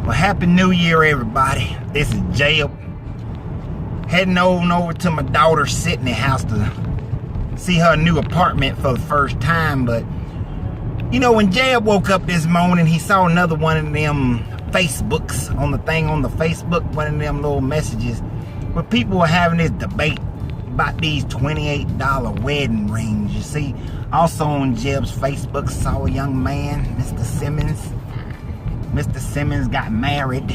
Well, Happy New Year, everybody. This is Jeb. Heading on over to my daughter's Sydney house to see her new apartment for the first time. But, you know, when Jeb woke up this morning, he saw another one of them Facebooks on the Facebook, one of them little messages where people were having this debate about these $28 wedding rings. You see, also on Jeb's Facebook, saw a young man, Mr. Simmons. Mr. Simmons got married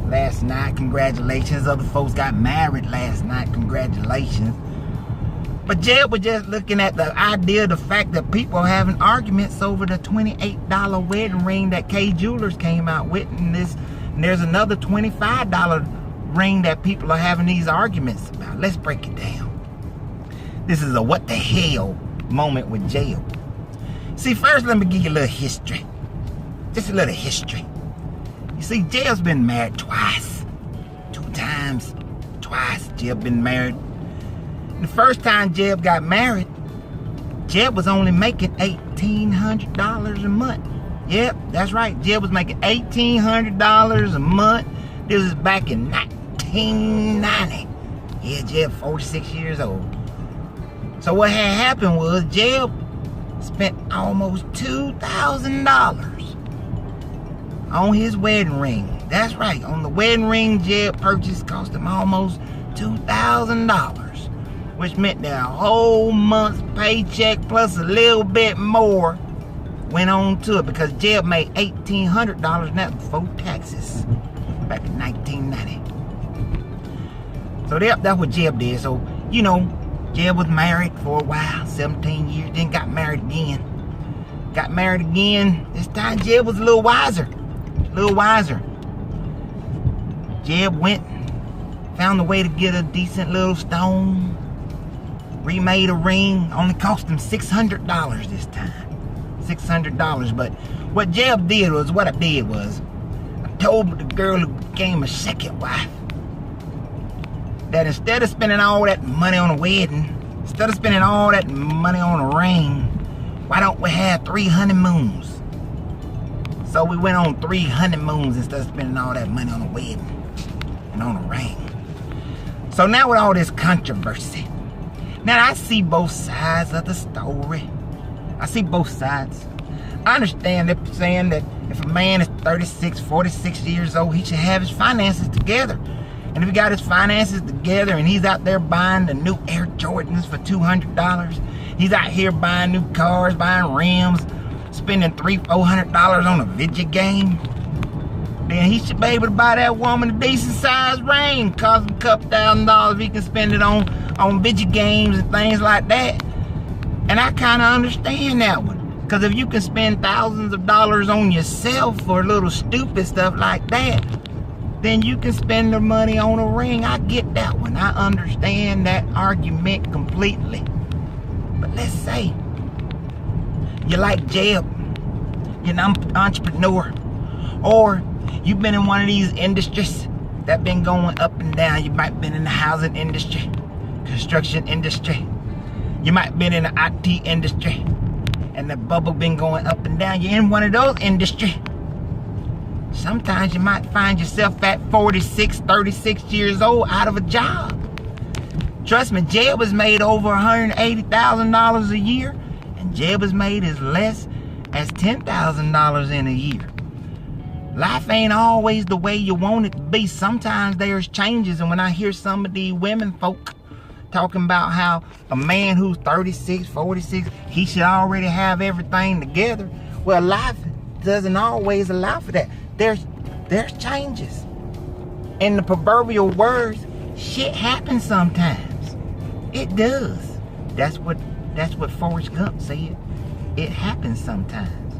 last night. Congratulations. Other folks got married last night. Congratulations. But Jeb was just looking at the idea, the fact that people are having arguments over the $28 wedding ring that K Jewelers came out with. And there's another $25 ring that people are having these arguments about. Let's break it down. This is a what the hell moment with Jeb. See, first let me give you a little history. Just a little history. You see, Jeb's been married twice. 2 times. Twice Jeb been married. The first time Jeb got married, Jeb was only making $1,800 a month. Yep, that's right. Jeb was making $1,800 a month. This is back in 1990. Yeah, Jeb 46 years old. So what had happened was Jeb spent almost $2,000 on his wedding ring. That's right. On the wedding ring Jeb purchased cost him almost $2,000, which meant that a whole month's paycheck plus a little bit more went on to it, because Jeb made $1,800 net before taxes back in 1990. So that's what Jeb did. So, you know, Jeb was married for a while, 17 years, then got married again. Got married again. This time Jeb was a little wiser. Jeb went, found a way to get a decent little stone, remade a ring. Only cost him $600 this time. $600. But what Jeb did was, I told the girl who became a second wife that instead of spending all that money on a wedding, instead of spending all that money on a ring, why don't we have 3 honeymoons? So we went on 3 honeymoons instead of spending all that money on a wedding and on a ring. So now with all this controversy, now I see both sides of the story. I see both sides. I understand they're saying that if a man is 36, 46 years old, he should have his finances together. And if he got his finances together and he's out there buying the new Air Jordans for $200, he's out here buying new cars, buying rims, spending $300-400 on a video game, then he should be able to buy that woman a decent sized ring, cost him a couple $1,000 if he can spend it on video games and things like that. And I kind of understand that one, because if you can spend thousands of dollars on yourself for little stupid stuff like that, then you can spend the money on a ring. I get that one. I understand that argument completely. But let's say you like Jeb, you're an entrepreneur, or you've been in one of these industries that been going up and down. You might have been in the housing industry, construction industry. You might have been in the IT industry, and the bubble been going up and down. You're in one of those industries. Sometimes you might find yourself at 46, 36 years old out of a job. Trust me, Jeb has made over $180,000 a year. Jeb has made as less as $10,000 in a year. Life ain't always the way you want it to be. Sometimes there's changes. And when I hear some of these women folk talking about how a man who's 36, 46, he should already have everything together. Well, life doesn't always allow for that. There's changes. In the proverbial words, shit happens sometimes. It does. That's what Forrest Gump said. It happens sometimes.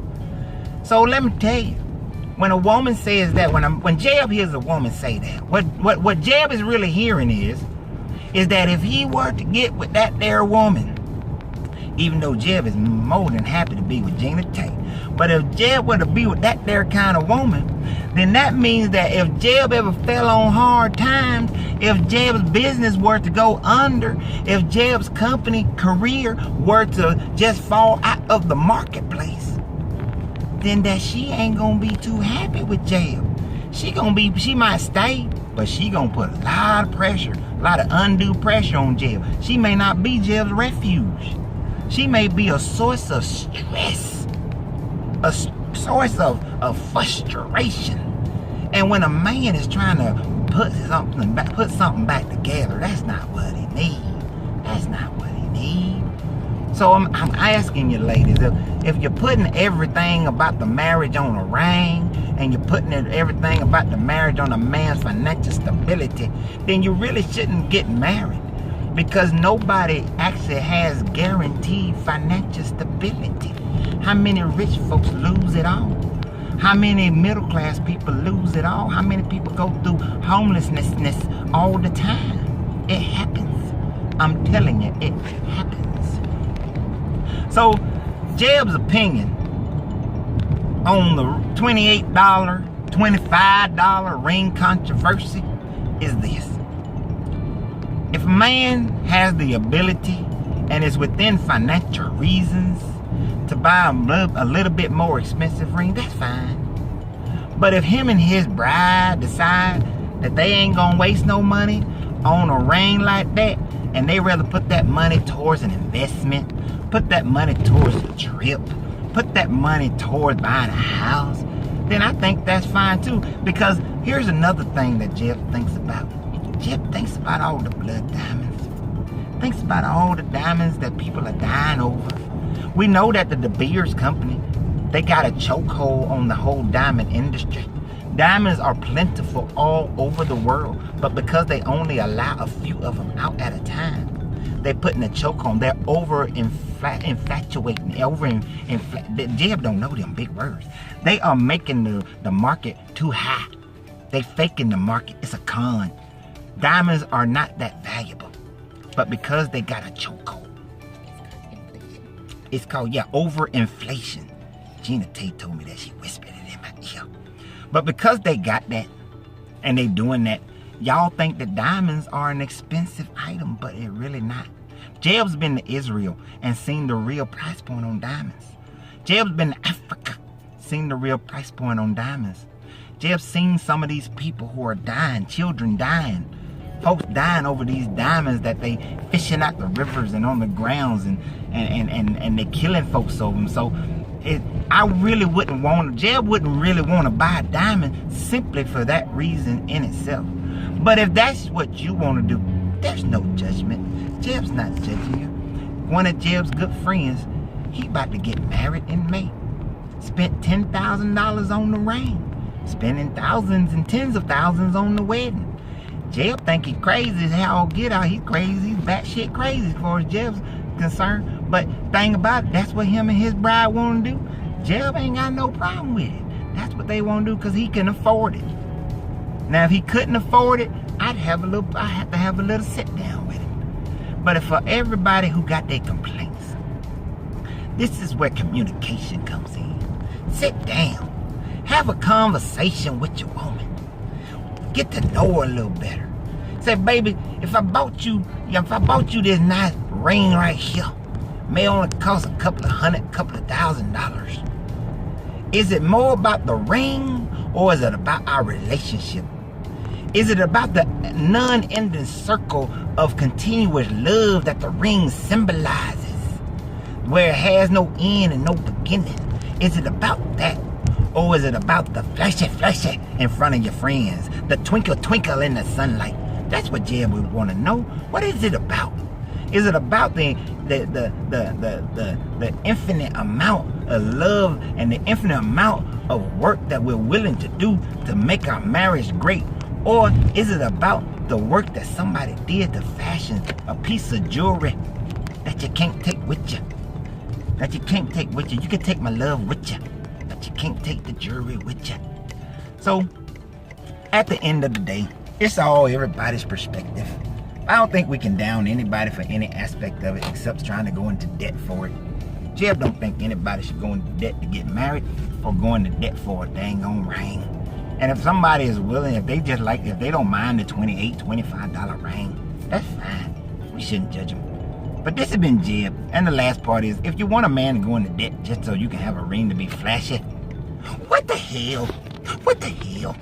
So let me tell you, when a woman says that, when Jeb hears a woman say that, what Jeb is really hearing is that if he were to get with that there woman, even though Jeb is more than happy to be with Gina Tate, but if Jeb were to be with that there kind of woman, then that means that if Jeb ever fell on hard times, if Jeb's business were to go under, if Jeb's company career were to just fall out of the marketplace, then that she ain't gonna be too happy with Jeb. she might stay, but she gonna put a lot of pressure, a lot of undue pressure on Jeb. She may not be Jeb's refuge. She may be a source of stress, a source of frustration. And when a man is trying to put something back together, that's not what he needs. That's not what he needs. So I'm asking you, ladies, if you're putting everything about the marriage on a ring, and you're putting everything about the marriage on a man's financial stability, then you really shouldn't get married, because nobody actually has guaranteed financial stability. How many rich folks lose it all? How many middle class people lose it all? How many people go through homelessness all the time? It happens. I'm telling you, it happens. So Jeb's opinion on the $28, $25 ring controversy is this. If a man has the ability and is within financial reasons to buy a little bit more expensive ring, that's fine. But if him and his bride decide that they ain't gonna waste no money on a ring like that, and they rather put that money towards an investment, put that money towards a trip, put that money towards buying a house, then I think that's fine too. Because here's another thing that Jeb thinks about. Jeb thinks about all the blood diamonds. Thinks about all the diamonds that people are dying over. We know that the De Beers company, they got a chokehold on the whole diamond industry. Diamonds are plentiful all over the world, but because they only allow a few of them out at a time, they're putting a choke on. They're infatuating. Jeb don't know them big words. They are making the market too high. They faking the market. It's a con. Diamonds are not that valuable, but because they got a chokehold. It's called, overinflation. Gina Tate told me that. She whispered it in my ear. But because they got that, and they doing that, y'all think that diamonds are an expensive item, but it really not. Jeb's been to Israel and seen the real price point on diamonds. Jeb's been to Africa, seen the real price point on diamonds. Jeb's seen some of these people who are dying, children dying, folks dying over these diamonds that they fishing out the rivers and on the grounds, and they killing folks over them. So I really wouldn't want, Jeb wouldn't really want to buy a diamond simply for that reason in itself. But if that's what you want to do, there's no judgment. Jeb's not judging you. One of Jeb's good friends, he about to get married in May. Spent $10,000 on the ring. Spending thousands and tens of thousands on the wedding. Jeb think he's crazy as hell get out. He's crazy. He's batshit crazy as far as Jeb's concerned. But thing about it, that's what him and his bride want to do. Jeb ain't got no problem with it. That's what they want to do because he can afford it. Now, if he couldn't afford it, I'd have to have a little sit down with him. But for everybody who got their complaints, this is where communication comes in. Sit down. Have a conversation with your woman. Get to know her a little better. Say, baby, if I bought you this nice ring right here, may only cost a couple of $1,000. Is it more about the ring, or is it about our relationship? Is it about the non-ending circle of continuous love that the ring symbolizes, where it has no end and no beginning? Is it about that? Or is it about the flashy in front of your friends, the twinkle in the sunlight? That's what Jeb would want to know. What is it about? Is it about the infinite amount of love and the infinite amount of work that we're willing to do to make our marriage great? Or is it about the work that somebody did to fashion a piece of jewelry that you can't take with you? That you can't take with you. You can take my love with you, but you can't take the jewelry with you. So, at the end of the day, it's all everybody's perspective. I don't think we can down anybody for any aspect of it except trying to go into debt for it. Jeb don't think anybody should go into debt to get married or go into debt for a dang on ring. And if somebody is willing, if they don't mind the $28, $25 ring, that's fine. We shouldn't judge them. But this has been Jeb. And the last part is, if you want a man to go into debt just so you can have a ring to be flashy, what the hell? What the hell?